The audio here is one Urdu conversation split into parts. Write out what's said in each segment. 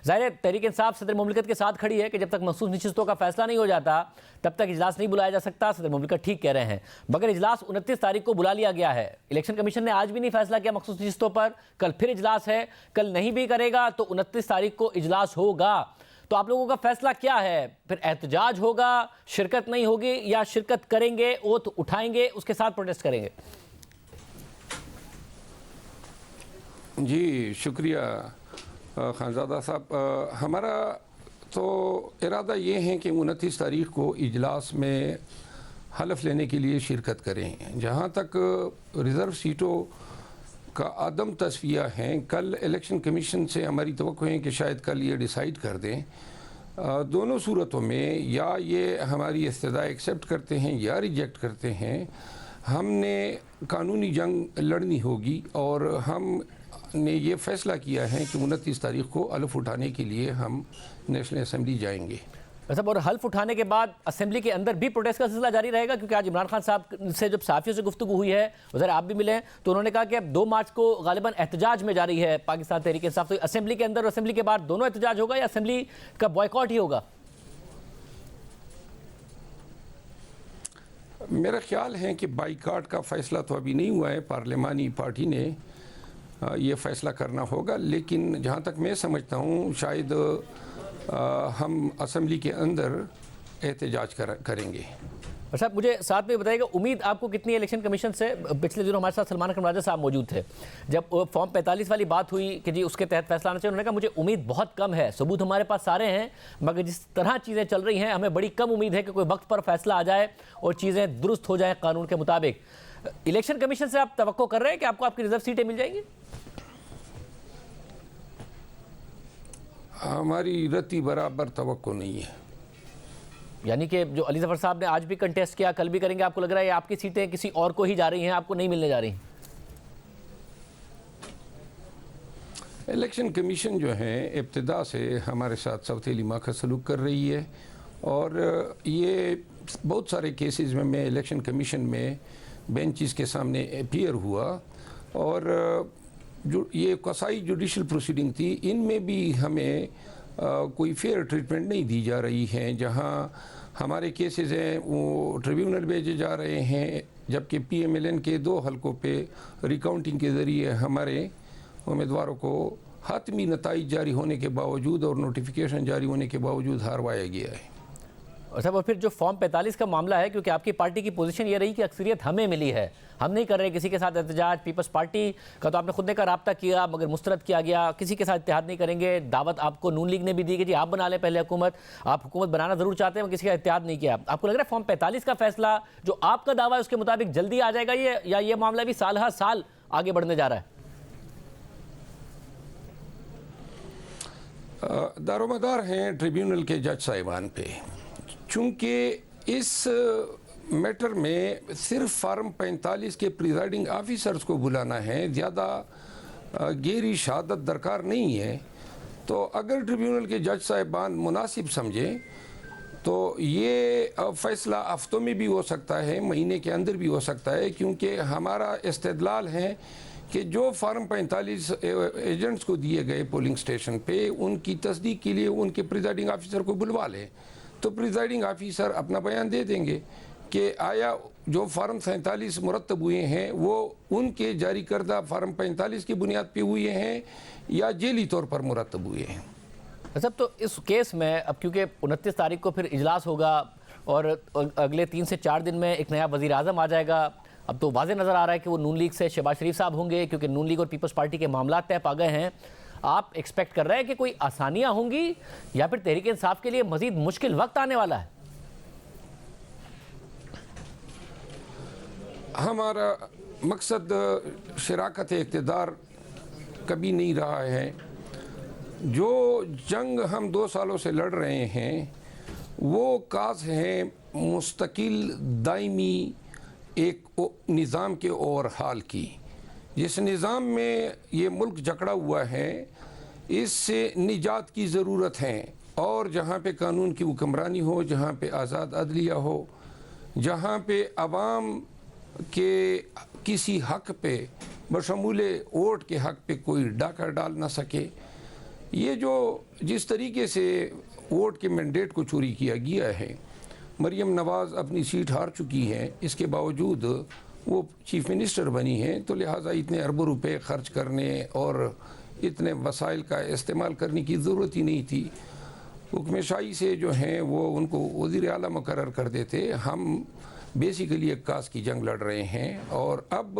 ظاہر ہے تحریک انصاف صدر مملکت کے ساتھ کھڑی ہے کہ جب تک مخصوص نشستوں کا فیصلہ نہیں ہو جاتا تب تک اجلاس نہیں بلایا جا سکتا. صدر مملکت ٹھیک کہہ رہے ہیں, مگر اجلاس 29 تاریخ کو بلا لیا گیا ہے. الیکشن کمیشن نے آج بھی نہیں فیصلہ کیا مخصوص نشستوں پر, کل پھر اجلاس ہے, کل نہیں بھی کرے گا تو 29 تاریخ کو اجلاس ہوگا. تو آپ لوگوں کا فیصلہ کیا ہے؟ پھر احتجاج ہوگا, شرکت نہیں ہوگی, یا شرکت کریں گے, اوتھ اٹھائیں گے, اس کے ساتھ پروٹیسٹ کریں گے؟ جی شکریہ خانزادہ صاحب. ہمارا تو ارادہ یہ ہے کہ 29 تاریخ کو اجلاس میں حلف لینے کے لیے شرکت کریں. جہاں تک ریزرو سیٹوں کا عدم تصفیہ ہے, کل الیکشن کمیشن سے ہماری توقع ہے کہ شاید کل یہ ڈیسائیڈ کر دیں. دونوں صورتوں میں یا یہ ہماری استدعا ایکسیپٹ کرتے ہیں یا ریجیکٹ کرتے ہیں, ہم نے قانونی جنگ لڑنی ہوگی. اور ہم نے یہ فیصلہ کیا ہے کہ 29 تاریخ کو حلف اٹھانے کے لیے ہم نیشنل اسمبلی جائیں گے. اور حلف اٹھانے کے بعد اسمبلی کے اندر بھی پروٹیسٹ کا سلسلہ جاری رہے گا؟ کیونکہ آج عمران خان صاحب سے جب صحافیوں سے گفتگو ہوئی ہے, ذرا آپ بھی ملے, تو انہوں نے کہا کہ اب 2 مارچ کو غالباً احتجاج میں جاری ہے پاکستان تحریک انصاف. تو اسمبلی کے اندر اور اسمبلی کے باہر دونوں احتجاج ہوگا یا اسمبلی کا بائیکاٹ ہی ہوگا؟ میرا خیال ہے کہ بائیکاٹ کا فیصلہ تو ابھی نہیں ہوا ہے, پارلیمانی پارٹی نے یہ فیصلہ کرنا ہوگا. لیکن جہاں تک میں سمجھتا ہوں شاید ہم اسمبلی کے اندر احتجاج کریں گے. اچھا, مجھے ساتھ میں بتائیے گا امید آپ کو کتنی الیکشن کمیشن سے؟ پچھلے دنوں ہمارے ساتھ سلمان اکرم راجہ صاحب موجود تھے, جب فارم 45 والی بات ہوئی کہ جی اس کے تحت فیصلہ آنا چاہیے, انہوں نے کہا مجھے امید بہت کم ہے, ثبوت ہمارے پاس سارے ہیں, مگر جس طرح چیزیں چل رہی ہیں ہمیں بڑی کم امید ہے کہ کوئی وقت پر فیصلہ آ جائے اور چیزیں درست ہو جائیں قانون کے مطابق. الیکشن کمیشن سے آپ توقع کر رہے ہیں کہ آپ کو آپ کی ریزرو سیٹیں مل جائیں گی؟ ہماری رتی برابر توقع نہیں ہے. یعنی کہ جو علی ظفر صاحب نے آج بھی کنٹیسٹ کیا, کل بھی کریں گے, آپ کو لگ رہا ہے آپ کی سیٹیں کسی اور کو ہی جا رہی ہیں, آپ کو نہیں ملنے جا رہی ہیں؟ الیکشن کمیشن جو ہے ابتدا سے ہمارے ساتھ سوتیلی ماخذ سلوک کر رہی ہے, اور یہ بہت سارے کیسز میں الیکشن کمیشن میں بینچز کے سامنے اپیئر ہوا, اور جو یہ قصائی جوڈیشل پروسیڈنگ تھی, ان میں بھی ہمیں کوئی فیئر ٹریٹمنٹ نہیں دی جا رہی ہے. جہاں ہمارے کیسز ہیں وہ ٹریبیونل بھیجے جا رہے ہیں, جبکہ پی ایم ایل این کے 2 حلقوں پہ ریکاؤنٹنگ کے ذریعے ہمارے امیدواروں کو حتمی نتائج جاری ہونے کے باوجود اور نوٹیفیکیشن جاری ہونے کے باوجود ہاروایا گیا ہے. اچھا, اور پھر جو فارم 45 کا معاملہ ہے, کیونکہ آپ کی پارٹی کی پوزیشن یہ رہی کہ اکثریت ہمیں ملی ہے, ہم نہیں کر رہے کسی کے ساتھ احتجاج. پیپلز پارٹی کا تو آپ نے خود نے کا رابطہ کیا مگر مسترد کیا گیا, کسی کے ساتھ اتحاد نہیں کریں گے. دعوت آپ کو نون لیگ نے بھی دی کہ جی آپ بنا لیں پہلے حکومت, آپ حکومت بنانا ضرور چاہتے ہیں, کسی کا اتحاد نہیں کیا. آپ کو لگ رہا ہے فارم 45 کا فیصلہ جو آپ کا دعویٰ ہے اس کے مطابق جلدی آ جائے گا, یا یہ معاملہ بھی سال ہر سال آگے بڑھنے جا رہا ہے؟ دارومدار ہیں ٹریبیونل کے جج صاحبان پہ, چونکہ اس میٹر میں صرف فارم 45 کے پریزائڈنگ آفیسرز کو بلانا ہے, زیادہ گہری شہادت درکار نہیں ہے. تو اگر ٹریبیونل کے جج صاحبان مناسب سمجھیں تو یہ فیصلہ ہفتوں میں بھی ہو سکتا ہے, مہینے کے اندر بھی ہو سکتا ہے, کیونکہ ہمارا استدلال ہے کہ جو فارم 45 ایجنٹس کو دیے گئے پولنگ سٹیشن پہ, ان کی تصدیق کے لیے ان کے پریزائڈنگ آفیسر کو بلوا لیں, تو پریزائڈنگ آفیسر اپنا بیان دے دیں گے کہ آیا جو فارم 47 مرتب ہوئے ہیں وہ ان کے جاری کردہ فارم 45 کی بنیاد پہ ہوئے ہیں یا جیلی طور پر مرتب ہوئے ہیں. اچھا, تو اس کیس میں اب کیونکہ 29 تاریخ کو پھر اجلاس ہوگا اور اگلے 3 سے 4 دن میں ایک نیا وزیر اعظم آ جائے گا, اب تو واضح نظر آ رہا ہے کہ وہ نون لیگ سے شہباز شریف صاحب ہوں گے, کیونکہ نون لیگ اور پیپلز پارٹی کے معاملات طے پا گئے ہیں. آپ ایکسپیکٹ کر رہے ہیں کہ کوئی آسانیاں ہوں گی یا پھر تحریک انصاف کے لیے مزید مشکل وقت آنے والا ہے؟ ہمارا مقصد شراکت اقتدار کبھی نہیں رہا ہے. جو جنگ ہم 2 سالوں سے لڑ رہے ہیں وہ کاز ہے مستقل دائمی ایک نظام کے اور حال کی. جس نظام میں یہ ملک جکڑا ہوا ہے اس سے نجات کی ضرورت ہے, اور جہاں پہ قانون کی حکمرانی ہو, جہاں پہ آزاد عدلیہ ہو, جہاں پہ عوام کے کسی حق پہ بشمول ووٹ کے حق پہ کوئی ڈاکہ ڈال نہ سکے, یہ جو جس طریقے سے ووٹ کے مینڈیٹ کو چوری کیا گیا ہے، مریم نواز اپنی سیٹ ہار چکی ہیں، اس کے باوجود وہ چیف منسٹر بنی ہیں، تو لہٰذا اتنے اربوں روپے خرچ کرنے اور اتنے وسائل کا استعمال کرنے کی ضرورت ہی نہیں تھی۔ حکم شاہی سے جو ہیں وہ ان کو وزیر اعلیٰ مقرر کر دیتے۔ ہم بیسیکلی ایک کاس کی جنگ لڑ رہے ہیں، اور اب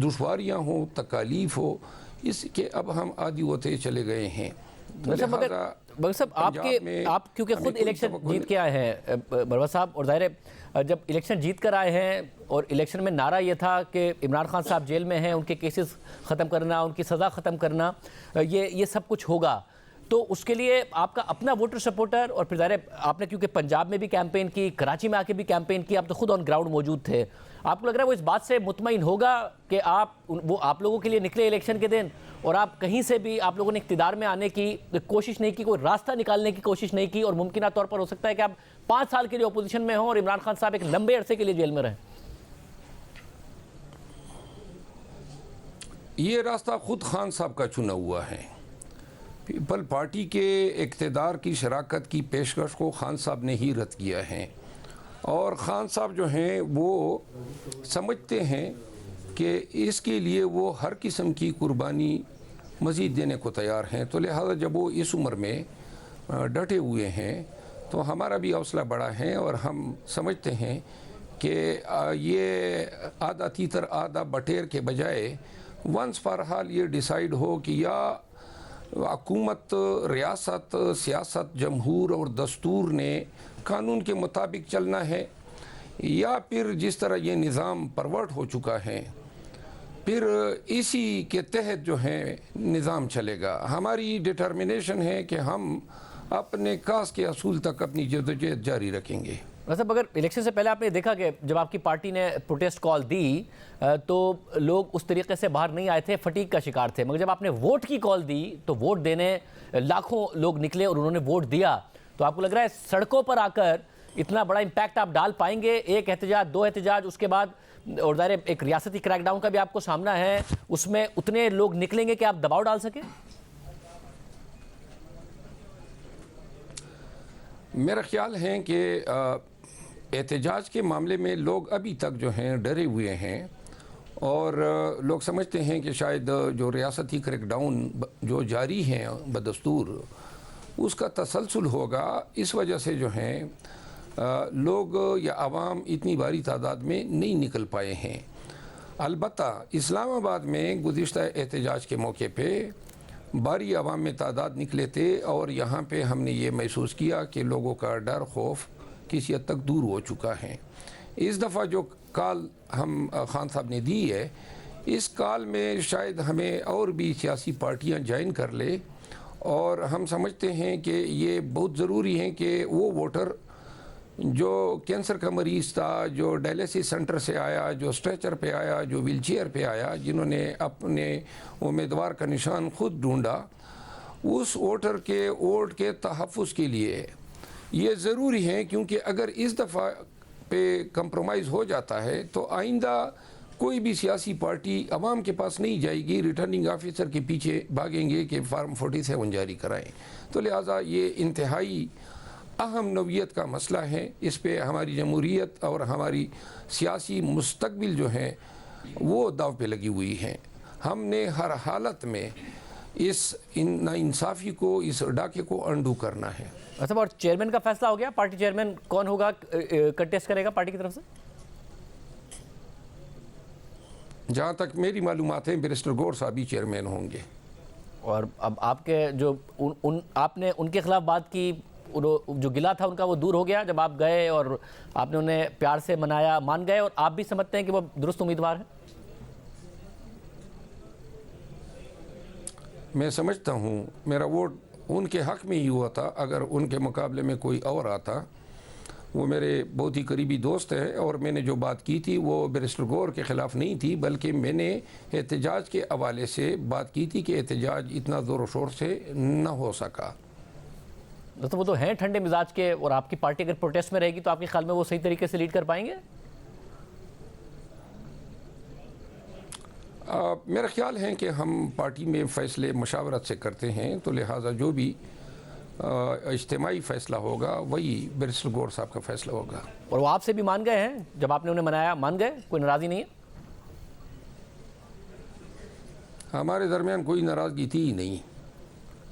دشواریاں ہوں، تکالیف ہو، اس کے اب ہم عادی ہوتے چلے گئے ہیں۔ مگر صاحب آپ کیونکہ خود الیکشن جیت کے آئے ہیں بروت صاحب، اور ظاہر ہے جب الیکشن جیت کر آئے ہیں اور الیکشن میں نعرہ یہ تھا کہ عمران خان صاحب جیل میں ہیں، ان کے کیسز ختم کرنا، ان کی سزا ختم کرنا، یہ سب کچھ ہوگا، تو اس کے لیے آپ کا اپنا ووٹر سپورٹر، اور پھر ظاہر ہے آپ نے کیونکہ پنجاب میں بھی کیمپین کی، کراچی میں آ کے بھی کیمپین کی، آپ تو خود آن گراؤنڈ موجود تھے، آپ کو لگ رہا ہے وہ اس بات سے مطمئن ہوگا کہ آپ لوگوں کے لیے نکلے الیکشن کے دن، اور آپ کہیں سے بھی آپ لوگوں نے اقتدار میں آنے کی کوشش نہیں کی، کوئی راستہ نکالنے کی کوشش نہیں کی، اور ممکنہ طور پر ہو سکتا ہے کہ آپ 5 سال کے لیے اپوزیشن میں ہوں اور عمران خان صاحب ایک لمبے عرصے کے لیے جیل میں رہیں؟ یہ راستہ خود خان صاحب کا چنا ہوا ہے۔ پیپل پارٹی کے اقتدار کی شراکت کی پیشکش کو خان صاحب نے ہی رد کیا ہے، اور خان صاحب جو ہیں وہ سمجھتے ہیں کہ اس کے لیے وہ ہر قسم کی قربانی مزید دینے کو تیار ہیں، تو لہذا جب وہ اس عمر میں ڈٹے ہوئے ہیں تو ہمارا بھی حوصلہ بڑا ہے، اور ہم سمجھتے ہیں کہ یہ آدھا تیتر آدھا بٹیر کے بجائے ونس فار آل یہ ڈیسائیڈ ہو کہ یا حکومت، ریاست، سیاست، جمہور اور دستور نے قانون کے مطابق چلنا ہے، یا پھر جس طرح یہ نظام پرورٹ ہو چکا ہے پھر اسی کے تحت جو ہے نظام چلے گا۔ ہماری ڈٹرمنیشن ہے کہ ہم اپنے کاس کے اصول تک اپنی جدوجہد جاری رکھیں گے۔ صاحب اگر الیکشن سے پہلے آپ نے دیکھا کہ جب آپ کی پارٹی نے پروٹیسٹ کال دی تو لوگ اس طریقے سے باہر نہیں آئے تھے، فٹیگ کا شکار تھے، مگر جب آپ نے ووٹ کی کال دی تو ووٹ دینے لاکھوں لوگ نکلے اور انہوں نے ووٹ دیا، تو آپ کو لگ رہا ہے سڑکوں پر آ کر اتنا بڑا امپیکٹ آپ ڈال پائیں گے؟ ایک احتجاج، 2 احتجاج، اس کے بعد اور ظاہر ایک ریاستی کریک ڈاؤن کا بھی آپ کو سامنا ہے، اس میں اتنے لوگ نکلیں گے کہ آپ دباؤ ڈال سکیں؟ میرا خیال ہے کہ احتجاج کے معاملے میں لوگ ابھی تک جو ہیں ڈرے ہوئے ہیں، اور لوگ سمجھتے ہیں کہ شاید جو ریاستی کریک ڈاؤن جو جاری ہیں بدستور، اس کا تسلسل ہوگا، اس وجہ سے جو ہیں لوگ یا عوام اتنی باری تعداد میں نہیں نکل پائے ہیں۔ البتہ اسلام آباد میں گزشتہ احتجاج کے موقع پہ باری عوام میں تعداد نکلے تھے، اور یہاں پہ ہم نے یہ محسوس کیا کہ لوگوں کا ڈر، خوف کسی حد تک دور ہو چکا ہے۔ اس دفعہ جو کال ہم خان صاحب نے دی ہے، اس کال میں شاید ہمیں اور بھی سیاسی پارٹیاں جوائن کر لے، اور ہم سمجھتے ہیں کہ یہ بہت ضروری ہے کہ وہ ووٹر جو کینسر کا مریض تھا، جو ڈائلیسس سینٹر سے آیا، جو اسٹریچر پہ آیا، جو ویل چیئر پہ آیا، جنہوں نے اپنے امیدوار کا نشان خود ڈھونڈا، اس ووٹر کے ووٹ کے تحفظ کے لیے یہ ضروری ہے، کیونکہ اگر اس دفعہ پہ کمپرومائز ہو جاتا ہے تو آئندہ کوئی بھی سیاسی پارٹی عوام کے پاس نہیں جائے گی، ریٹرننگ آفیسر کے پیچھے بھاگیں گے کہ فارم 47 جاری کرائیں۔ تو لہٰذا یہ انتہائی اہم نوعیت کا مسئلہ ہے، اس پہ ہماری جمہوریت اور ہماری سیاسی مستقبل جو ہے وہ داو پہ لگی ہوئی ہیں۔ ہم نے ہر حالت میں اس ناانصافی کو، اس ڈاکے کو انڈو کرنا ہے۔ اچھا، اور چیئرمین کا فیصلہ ہو گیا؟ پارٹی چیئرمین کون ہوگا، کنٹیسٹ کرے گا پارٹی کی طرف سے؟ جہاں تک میری معلومات ہیں بیرسٹر گور صاحب ہی چیئرمین ہوں گے۔ اور اب آپ کے جو آپ نے ان کے خلاف بات کی، جو گلا تھا ان کا وہ دور ہو گیا جب آپ گئے اور آپ نے انہیں پیار سے منایا، مان گئے، اور آپ بھی سمجھتے ہیں کہ وہ درست امیدوار ہیں؟ میں سمجھتا ہوں میرا ووٹ ان کے حق میں ہی ہوا تھا، اگر ان کے مقابلے میں کوئی اور آتا۔ وہ میرے بہت ہی قریبی دوست ہیں، اور میں نے جو بات کی تھی وہ بیرسٹر گور کے خلاف نہیں تھی، بلکہ میں نے احتجاج کے حوالے سے بات کی تھی کہ احتجاج اتنا زور و شور سے نہ ہو سکا۔ تو وہ تو ہیں ٹھنڈے مزاج کے، اور آپ کی پارٹی اگر پروٹیسٹ میں رہے گی تو آپ کے خیال میں وہ صحیح طریقے سے لیڈ کر پائیں گے؟ میرا خیال ہے کہ ہم پارٹی میں فیصلے مشاورت سے کرتے ہیں، تو لہٰذا جو بھی اجتماعی فیصلہ ہوگا وہی بیرسٹر گور صاحب کا فیصلہ ہوگا. اور وہ آپ سے بھی مان گئے ہیں جب آپ نے انہیں منایا؟ مان گئے؟ کوئی ناراضی نہیں ہے؟ ہمارے درمیان کوئی ناراضگی تھی ہی نہیں.